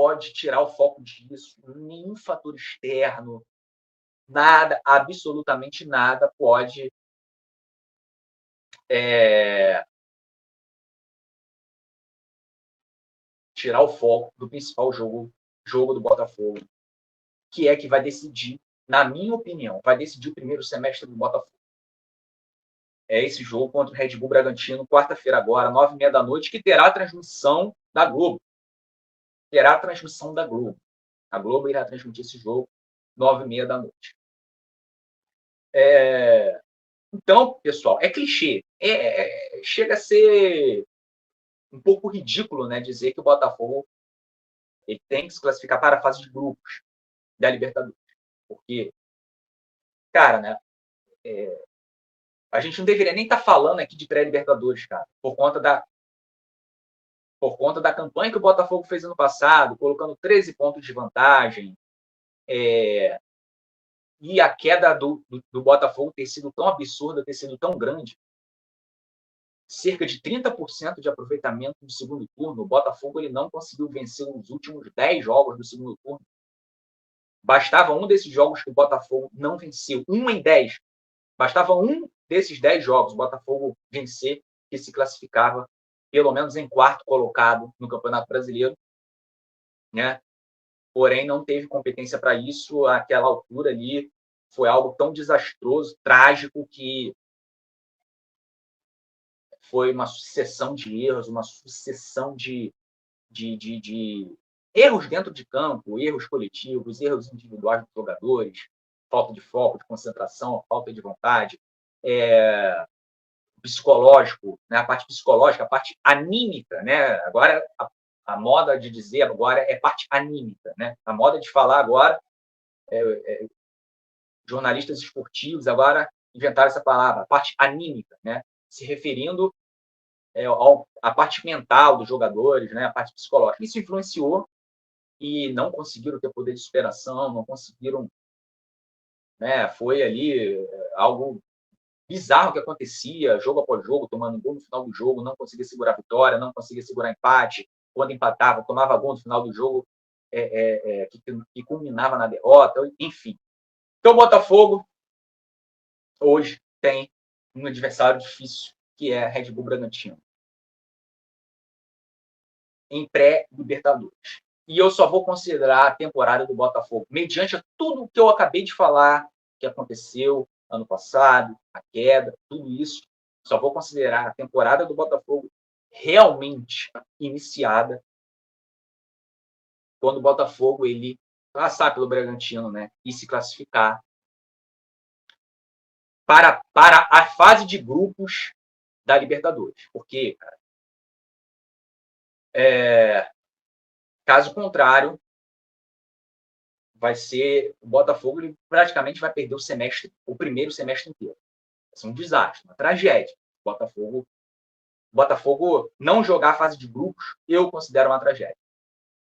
pode tirar o foco disso, nenhum fator externo, nada, absolutamente nada pode tirar o foco do principal jogo do Botafogo, que é que vai decidir, na minha opinião, vai decidir o primeiro semestre do Botafogo. É esse jogo contra o Red Bull Bragantino, quarta-feira agora, 9h30 da noite, que terá a transmissão da Globo. Terá a transmissão da Globo. A Globo irá transmitir esse jogo, 9h30 da noite. Então, pessoal, é clichê. Chega a ser um pouco ridículo, né, dizer que o Botafogo ele tem que se classificar para a fase de grupos da Libertadores. Porque, cara, né, a gente não deveria nem estar falando aqui de pré-Libertadores, cara, por conta da campanha que o Botafogo fez ano passado, colocando 13 pontos de vantagem, e a queda do Botafogo ter sido tão absurda, ter sido tão grande, cerca de 30% de aproveitamento no segundo turno, o Botafogo ele não conseguiu vencer os últimos 10 jogos do segundo turno. Bastava um desses jogos que o Botafogo não venceu, 1 em 10. Bastava um desses 10 jogos o Botafogo vencer, que se classificava pelo menos em quarto colocado no Campeonato Brasileiro, né? Porém, não teve competência para isso. Àquela altura ali foi algo tão desastroso, trágico, que foi uma sucessão de erros, uma sucessão de erros dentro de campo, erros coletivos, erros individuais dos jogadores, falta de foco, de concentração, falta de vontade, psicológico, né? A parte psicológica, a parte anímica, né? Agora a moda de dizer agora é parte anímica, né? A moda de falar agora, jornalistas esportivos agora inventaram essa palavra, a parte anímica, né? Se referindo à parte mental dos jogadores, né? A parte psicológica. Isso influenciou e não conseguiram ter poder de superação, não conseguiram, né? Foi ali algo bizarro que acontecia, jogo após jogo, tomando gol no final do jogo, não conseguia segurar a vitória, não conseguia segurar empate, quando empatava, tomava gol no final do jogo, que culminava na derrota, enfim. Então, o Botafogo hoje tem um adversário difícil, que é a Red Bull Bragantino, em pré-Libertadores. E eu só vou considerar a temporada do Botafogo, mediante tudo o que eu acabei de falar, que aconteceu ano passado, a queda, tudo isso, só vou considerar a temporada do Botafogo realmente iniciada quando o Botafogo ele passar pelo Bragantino, né, e se classificar para a fase de grupos da Libertadores. Porque, cara, caso contrário, vai ser o Botafogo, ele praticamente vai perder o primeiro semestre inteiro. Vai ser um desastre, uma tragédia. Botafogo não jogar a fase de grupos, eu considero uma tragédia.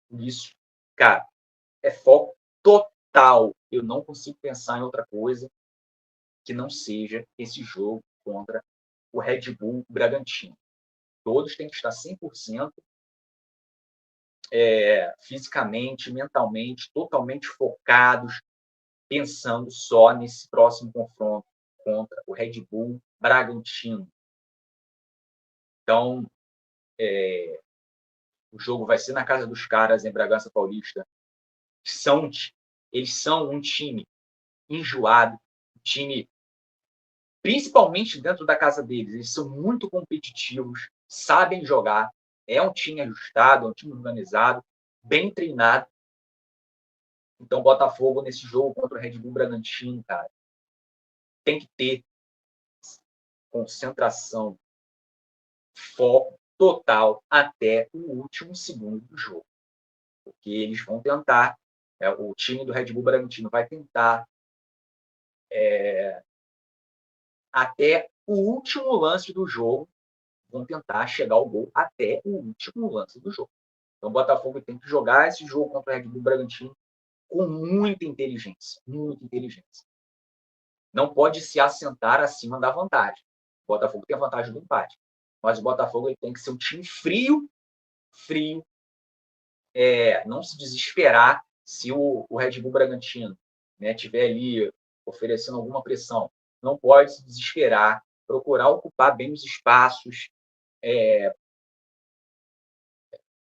Por isso, cara, é foco total. Eu não consigo pensar em outra coisa que não seja esse jogo contra o Red Bull Bragantino. Todos têm que estar 100% fisicamente, mentalmente, totalmente focados, pensando só nesse próximo confronto contra o Red Bull Bragantino. Então, o jogo vai ser na casa dos caras, em Bragança Paulista. Eles são um time enjoado, um time, principalmente dentro da casa deles, eles são muito competitivos, sabem jogar, é um time ajustado, é um time organizado, bem treinado. Então, Botafogo, nesse jogo contra o Red Bull Bragantino, cara, tem que ter concentração, foco total até o último segundo do jogo. Porque eles vão tentar, o time do Red Bull Bragantino vai tentar até o último lance do jogo, vão tentar chegar ao gol até o último lance do jogo. Então, o Botafogo tem que jogar esse jogo contra o Red Bull Bragantino com muita inteligência, muita inteligência. Não pode se assentar acima da vantagem. O Botafogo tem a vantagem do empate, mas o Botafogo ele tem que ser um time frio, não se desesperar se o Red Bull Bragantino, né, tiver ali oferecendo alguma pressão. Não pode se desesperar, procurar ocupar bem os espaços,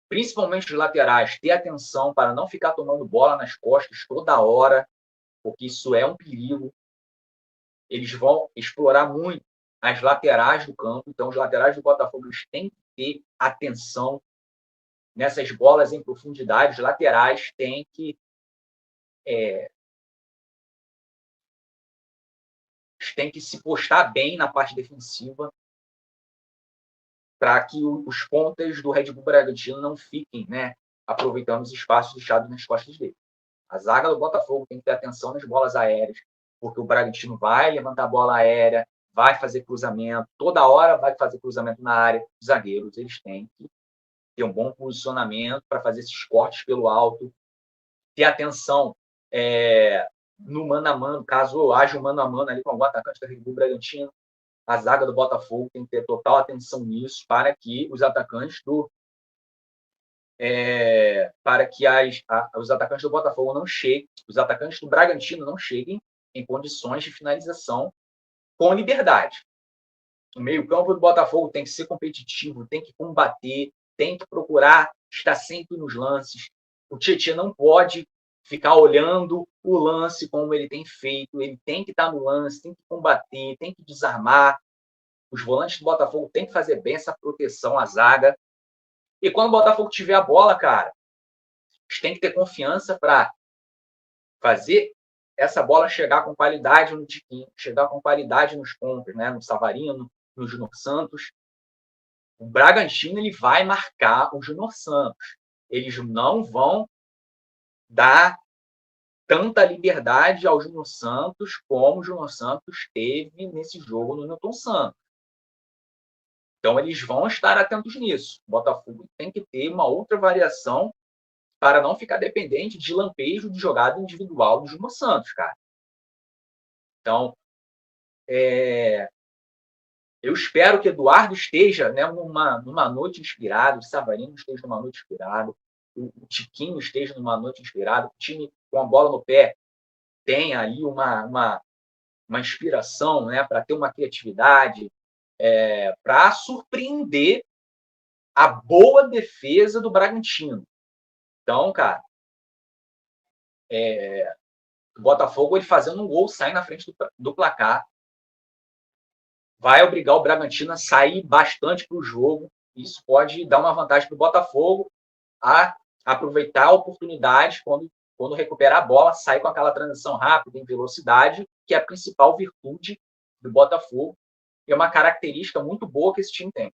principalmente os laterais, ter atenção para não ficar tomando bola nas costas toda hora, porque isso é um perigo. Eles vão explorar muito as laterais do campo, então os laterais do Botafogo eles têm que ter atenção nessas bolas em profundidade. Os laterais têm que se postar bem na parte defensiva para que os pontas do Red Bull Bragantino não fiquem, né, aproveitando os espaços deixados nas costas dele. A zaga do Botafogo tem que ter atenção nas bolas aéreas, porque o Bragantino vai levantar a bola aérea, vai fazer cruzamento, toda hora vai fazer cruzamento na área. Os zagueiros eles têm que ter um bom posicionamento para fazer esses cortes pelo alto, ter atenção no mano a mano, caso haja um mano a mano ali com o atacante da Red Bull Bragantino. A zaga do Botafogo tem que ter total atenção nisso para que os atacantes os atacantes do Botafogo não cheguem, os atacantes do Bragantino não cheguem em condições de finalização com liberdade. O meio-campo do Botafogo tem que ser competitivo, tem que combater, tem que procurar estar sempre nos lances. O Tietchan não pode ficar olhando o lance como ele tem feito, ele tem que estar no lance, tem que combater, tem que desarmar. Os volantes do Botafogo têm que fazer bem essa proteção à zaga. E quando o Botafogo tiver a bola, cara, eles têm que ter confiança para fazer essa bola chegar com qualidade no Tiquinho, chegar com qualidade nos pontos, né? No Savarino, no Júnior Santos. O Bragantino ele vai marcar o Júnior Santos. Eles não vão dar tanta liberdade ao Júnior Santos como o Júnior Santos teve nesse jogo no Newton Santos. Então, eles vão estar atentos nisso. O Botafogo tem que ter uma outra variação para não ficar dependente de lampejo de jogada individual do Júnior Santos, cara. Então, eu espero que Eduardo esteja, né, numa noite inspirada, o Savarino esteja numa noite inspirada, o Tiquinho esteja numa noite inspirada, o time com a bola no pé tenha ali uma inspiração, né, para ter uma criatividade, para surpreender a boa defesa do Bragantino. Então, cara, o Botafogo ele fazendo um gol, sai na frente do placar, vai obrigar o Bragantino a sair bastante para o jogo. Isso pode dar uma vantagem para o Botafogo a aproveitar a oportunidade quando recuperar a bola, sair com aquela transição rápida, em velocidade, que é a principal virtude do Botafogo. E é uma característica muito boa que esse time tem.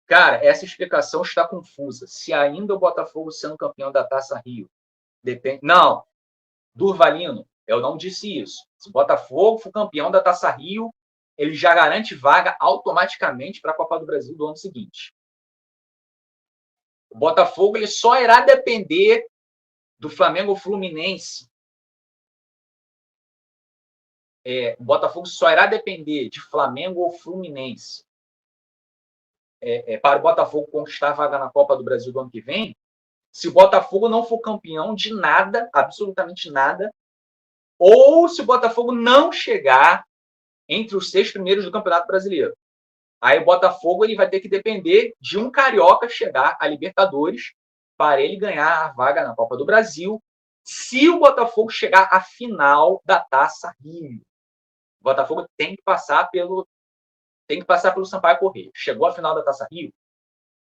Cara, essa explicação está confusa. Se ainda o Botafogo sendo campeão da Taça Rio depende... Não, Durvalino, eu não disse isso. Se o Botafogo for campeão da Taça Rio, ele já garante vaga automaticamente para a Copa do Brasil do ano seguinte. O Botafogo ele só irá depender do Flamengo Fluminense. O Botafogo só irá depender de Flamengo ou Fluminense para o Botafogo conquistar a vaga na Copa do Brasil do ano que vem, se o Botafogo não for campeão de nada, absolutamente nada, ou se o Botafogo não chegar entre os 6 primeiros do Campeonato Brasileiro. Aí o Botafogo ele vai ter que depender de um carioca chegar à Libertadores para ele ganhar a vaga na Copa do Brasil, se o Botafogo chegar à final da Taça Rio. O Botafogo tem que passar pelo Sampaio Corrêa. Chegou à final da Taça Rio.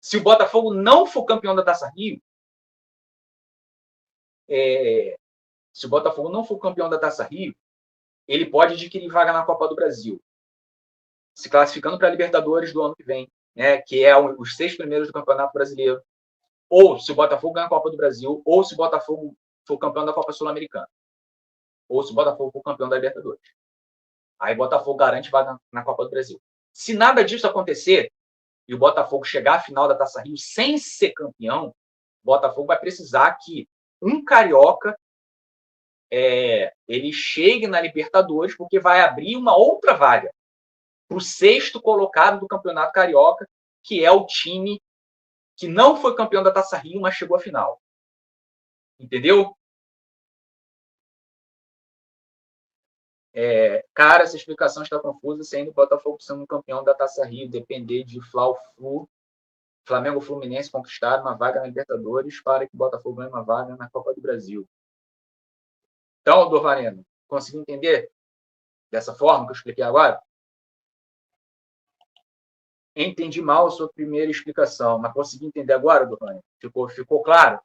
Se o Botafogo não for campeão da Taça Rio, ele pode adquirir vaga na Copa do Brasil, se classificando para a Libertadores do ano que vem, né, que é os 6 primeiros do Campeonato Brasileiro. Ou se o Botafogo ganhar a Copa do Brasil, ou se o Botafogo for campeão da Copa Sul-Americana, ou se o Botafogo for campeão da Libertadores. Aí o Botafogo garante vaga na Copa do Brasil. Se nada disso acontecer e o Botafogo chegar à final da Taça Rio sem ser campeão, o Botafogo vai precisar que um carioca ele chegue na Libertadores, porque vai abrir uma outra vaga para o 6º colocado do Campeonato Carioca, que é o time que não foi campeão da Taça Rio, mas chegou à final. Entendeu? Cara, essa explicação está confusa, sendo o Botafogo sendo campeão da Taça Rio, depender de Fla-Flu, Flamengo Fluminense conquistar uma vaga na Libertadores para que o Botafogo ganhe uma vaga na Copa do Brasil. Então, Dorvareno, conseguiu entender dessa forma que eu expliquei agora? Entendi mal a sua primeira explicação, mas consegui entender agora, Dorvareno? Ficou claro?